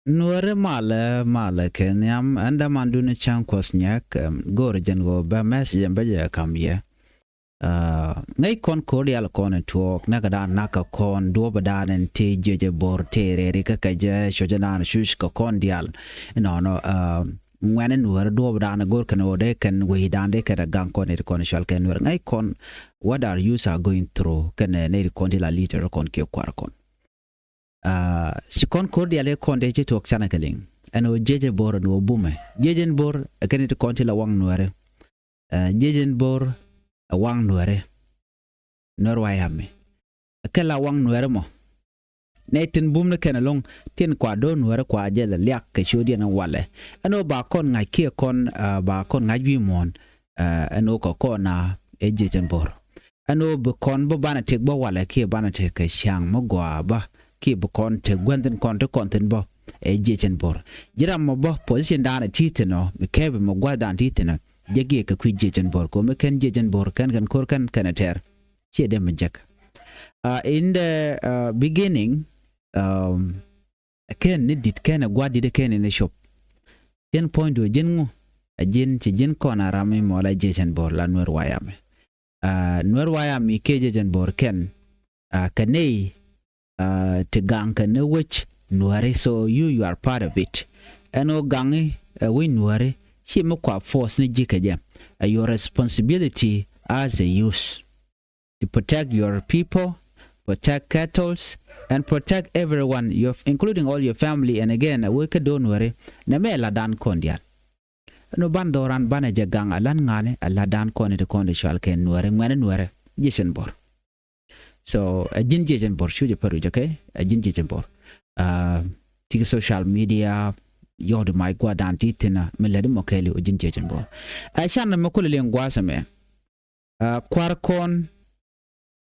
Nuere male kenyam anda mandune chan kwasnyak gorjen go ba message ba kam ye ngay kon kordial kon tuok nagada naka kon do badanen te jeje bor te re ka kaje shojanan shush ko kon dial no ngwane nuer do badana gor kan ode kan we dande ka gang kon e kon shal ken nuer ngay kon what are you are going through kan ne kon dila liter kon ke kwar kon si kon kordial e kon de je tuok sana kaling ano jeje bor no bume jejen bor kan te kon tila wang nuer jejen bor wang nuere nor wayame kala wang nuere mo netin bum ne kenalong tin kwa do nuere kwa jela liak ke shodi na wale ano ba kon ngai ke kon ba kon ngai wi mon ano ko na ejejen bor ano be kon bo bana tek bo wale ke bana tek ke shang mo gwa ba ke bo kon te gwenden kon te konten bo ejejen bor jiram mo bo position dana titeno me kebe mo gwa dan titeno jegi ka kwi jejen bor ko me ken jejen bor kan kor kan kanater che dem jak in the beginning ken ni dit ken gwadi de ken in the shop ten point do jengo ajin che jin kona rami mola jejen bor la nuer wayame ke jejen bor ken kanei te gang kan which nuare so you are part of it eno gangi we nuare she mo kwa force ni jikaje your responsibility as a youth to protect your people, protect cattle, and protect everyone, including all your family. And again, we could don't worry. Name la dan kondial. No bandoran banaja gang alan ngane ala dan koni to kondi shal ken nuare ngane nuare jisen bor. So a jin jisen bor shuje peru okay? A jin jisen bor. Tika social media yod mai gwa dan titina melade mokeli o jin jisen bor. Shana mokule lengwasa me. Kwarkon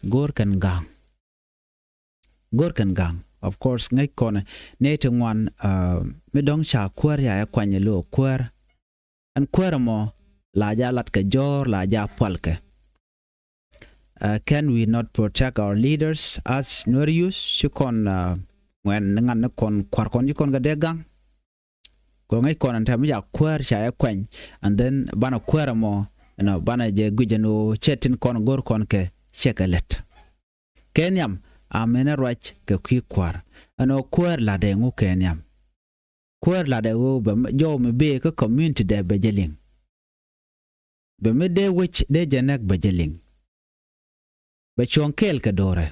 Gorkan gang. Of course, ngay kon nete ngwan me dong cha kwar ya kwanye lo kwar. An kwar mo la ja lat ka jor la ja palke. Can we not protect our leaders as Norius? Shukon when ngan kon kwar kon yukon ga degang. Ko ngay kon an tam ja kwar cha ya kwany and then bana kwar mo bana je gujeno chetin kon gor kon ke shekalet kenyam amena rach ke kwar ano kwar la de ngu kenyam kwar la de go jo me be ke community de bejeling be me de which de jenek bejeling be chonkel ke dore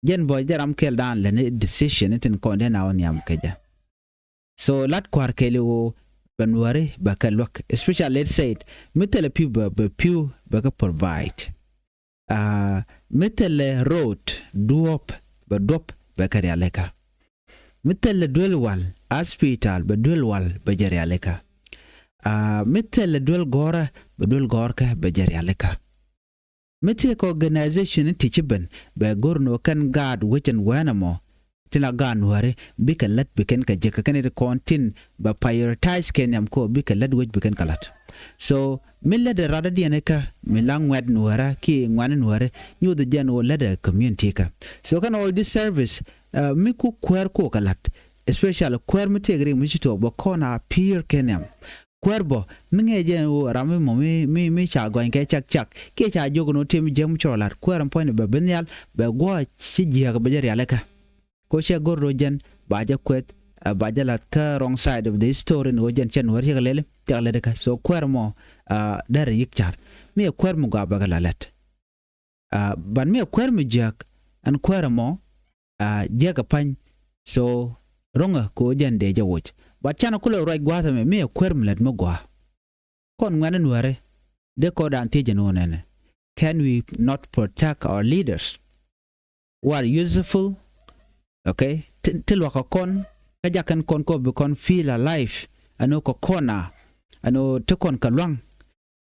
jen boy jaram kel dan le decision tin konde na on yam keja so lat kwar kele benwari bakalok especially let's say metal people be provide metal road duop bakari aleka metal dwelwal hospital dwelwal bajari aleka metal dwel gora dwel gorka bajari aleka metal organization teachben be gorno kan guard which wanamo tina gan ware bika lat biken ka jeka kan de kontin ba prioritize kenyam ko bika lat which biken kalat so milla de rada dieneka milang wed nuara ki ngwan nuare nyu de jeno leda community ka so kan all this service mi ku kwer ko kalat especially kwer mi tegri mi chito bo kona peer kenyam kwerbo minge jeno rami mo mi cha go nke chak ke cha jogo no tem jem cholat kwer point be benyal be go chi jiya ga bajari aleka ko che gorro jen baja kwet baja lat ka wrong side of the story no jen chen war yegalele tegalede ka so kwermo dare yikchar mi kwermo ga bagalalet ban mi kwermo jak an kwermo jega pan so ronga ko jen de jawoch bat chana kulo right gwata mi kwermo let mo gwa kon ngane nuare de ko dan teje no nene can we not protect our leaders who are useful okay til waka kon kaja kan kon ko be kon feel alive ano ko kona ano te kon kalwang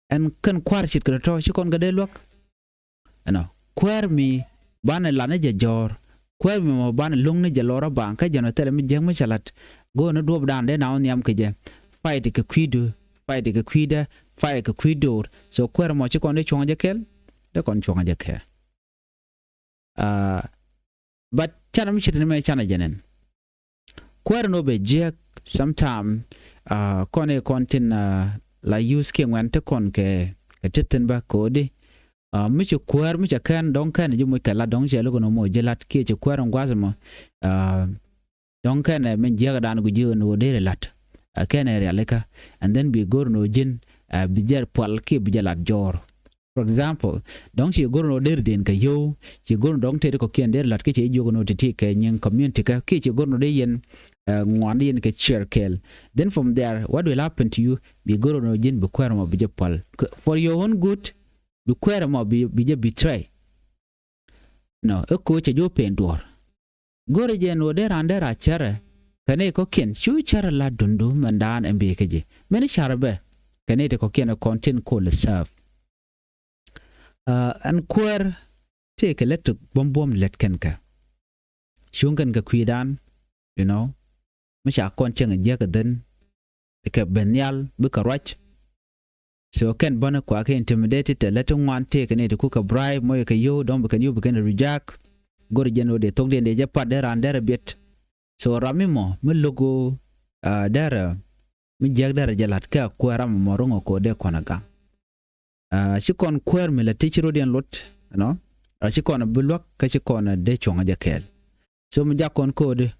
en kan kwar chit ko to chi kon gade lok ano kwar mi bana lana je jor kwar mi mo bana lung ne je lora ban ka jano tele mi jeng mi salat go no dob dan de na on yam ke je fight ke kwidu fight ke kwida fight ke kwidor so kwar mo chi kon de chonga je kel de kon chonga je ke but chana mi chitne me chana jenen kwar no be jek sometime con content la use ke ngwan te kon ke teten ba ko di mi chu kwar mi cha kan don kan ju mo kala don je lo no mo je lat ke chu kwar ngwaza mo don kan men je dan gu je no de lat ken area leka and then bi gor no jin bi jer pal ke bi lat jor. For example, don't you go no der den ka yo, you go don't take ko kien der lat ke che yo no te ke nyen community ka ke che go no de yen ngwan yen ke share kel. Then from there, what will happen to you? Bi go no jin bi kwar mo bi je pal for your own good. Bi kwar mo bi je betray. No, e ko che yo pen dor. Gore je no der ander a chere. Kane ko kien chu chere la dundu mandan embe ke je. Meni charbe. Kane te ko kien content ko le serve. And queer take a let bomb let kenka. Shungan ka kuidan, you know, Misha conchang and jagaden, the benyal, buka right. So Ken Bonner quack intimidated, let one take and cook a bribe, moyaka yo, don't become you begin to reject. Go to general, they talked in the japat there and there a bit. So Ramimo, Milogo, there, Mijagda Jalatka, Queram Morongo, Code Konaga. She con queer me la teacher odian lot, you know. She con a bullock, she con a de chong a jakel. So me jakon code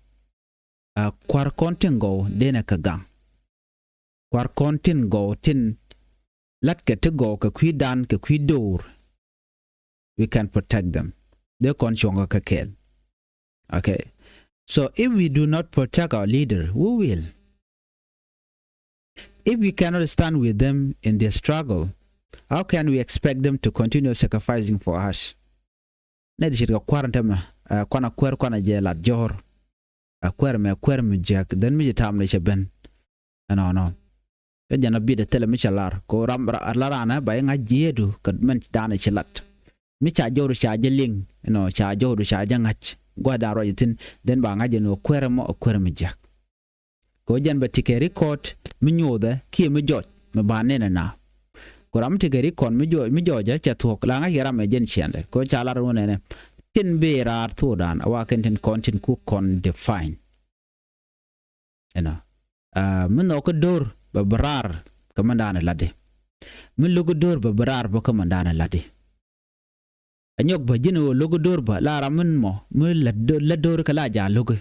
quar contin go dena kagang. Quar contin go tin lat get to go ka dan ka door. We can protect them. They con chong a kakel. Okay. So if we do not protect our leader, who will? If we cannot stand with them in their struggle, how can we expect them to continue sacrificing for us? Nedi shit ka quarantama kwana kwer kwana je la jor kwer me jack then mi tam le cheben no ka jana bi de tele mi chalar ko ram larana ba nga jedu ka men dana chilat mi cha joru cha jeling no cha joru cha jangach go da ro yitin then ba nga je no kwer me jack ko jan ba tike record mi nyoda ki mi jot me ba ne na Koram tigeri kon mi joja cha thok la nga yara me jen chende ko chala ro ne tin be rar to dan awa ken content ku kon define min no ko dor ba brar kamandana lade min logo dor ba brar ba kamandana lade anyok ba jino logo dor ba la ramin mo mi la dor kala ja logo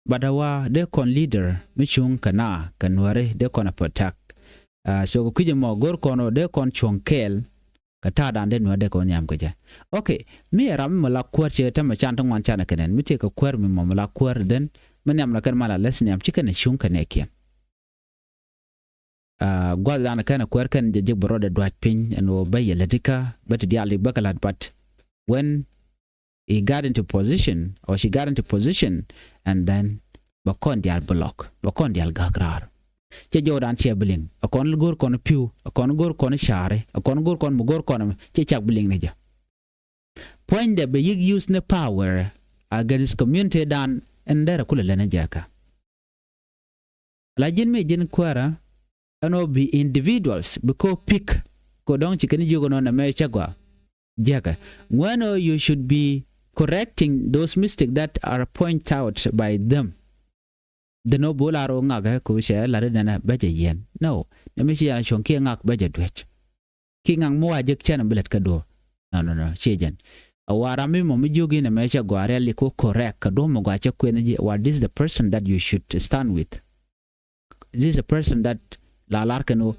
badawa de kon leader mi chung kana kanware de kon attack so kuje mo gor kono de kon chonkel kata dan de no de kon yam kaja okay mi ram mala kwar che ta ma chan tong wan chan kenen mi te ko kwar mi mo mala kwar den man yam la kan mala lesni am chicken shun kan ekien gwa dan kan kwar kan je bro de dwat pin no baye ledika but di ali bakalat but when he got into position or she got into position and then bakon di al block bakon di al gagrar che jodan che bling akon gor kon piu akon gor kon share akon gor kon mugor kon che chak bling ne ja point de be use the power against community dan endera kula lena jaka la jin me jin kwara ano be individuals because pick ko don chicken jugo no na me chagwa jaka when you should be correcting those mistakes that are pointed out by them. The no bolaro ngaga ko she la na baje yen no na me sia chon ki ngak baje dwech ki ngang mo ajek chen belet ka do no chejen awara mi mo mi jogi na me cha gware li ko correct ka do mo gwa che kwen ji what is the person that you should stand with, this is a person that la larkano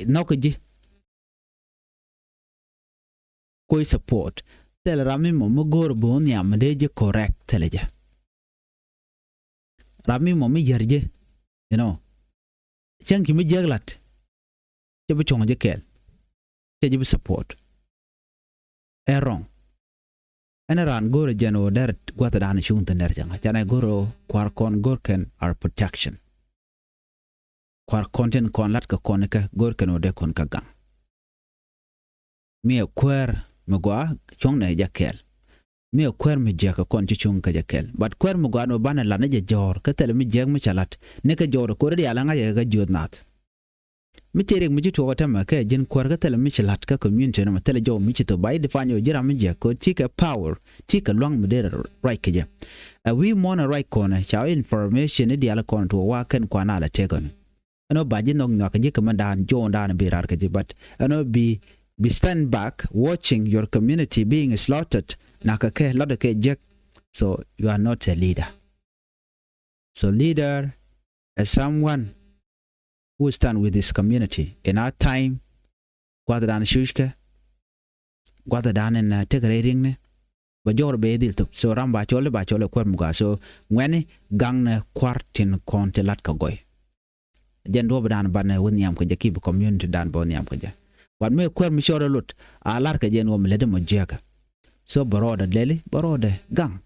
no ko ji ko support tel rami mo mo gor bon ya me de correct teleja Rami mo mi yerje, you know. Chang ki mi jaglat. Chebu chong je kel. Chebu support. Wrong. Anaran goro jano der gwata dan shung taner janga. Jana goro kwar kon gorken our protection. Kwar content kon lat ka konika gorken ode kon ka gang. Mi kwar mgwa chong na jakel. Mi kwer mi jeka kon chichung ka jakel but kwer mu gano bana la ne jor ka tel mi jeg mi chalat ne ka jor ko ri ala nga ye ga jod nat mi tere mi jitu wata ma ka jin kwar ga tele mi chilat ka community na tele jo mi chito bai defanyo jira mi je ko tika power tika long mi dere right ke je we mona right corner cha information di ala kon to wa kan kwana la tegon ano ba jin nok nok je kamandan jo ndan bi rar ke je but ano be stand back watching your community being slaughtered nakake lot ke je so you are not a leader. So leader is someone who stand with this community. In our time, gwada dan shushka, gwada dan in tegrading ne, bajor be dil to. So ram ba chole kwar muga. So when gang ne kwartin konte lat ka goy. Jen do dan ban woni am ko je keep community dan bon yam ko je. Wan me kwar mi chore lut a lar ka jen wo mlede mo jeka. So baroda leli baroda gang.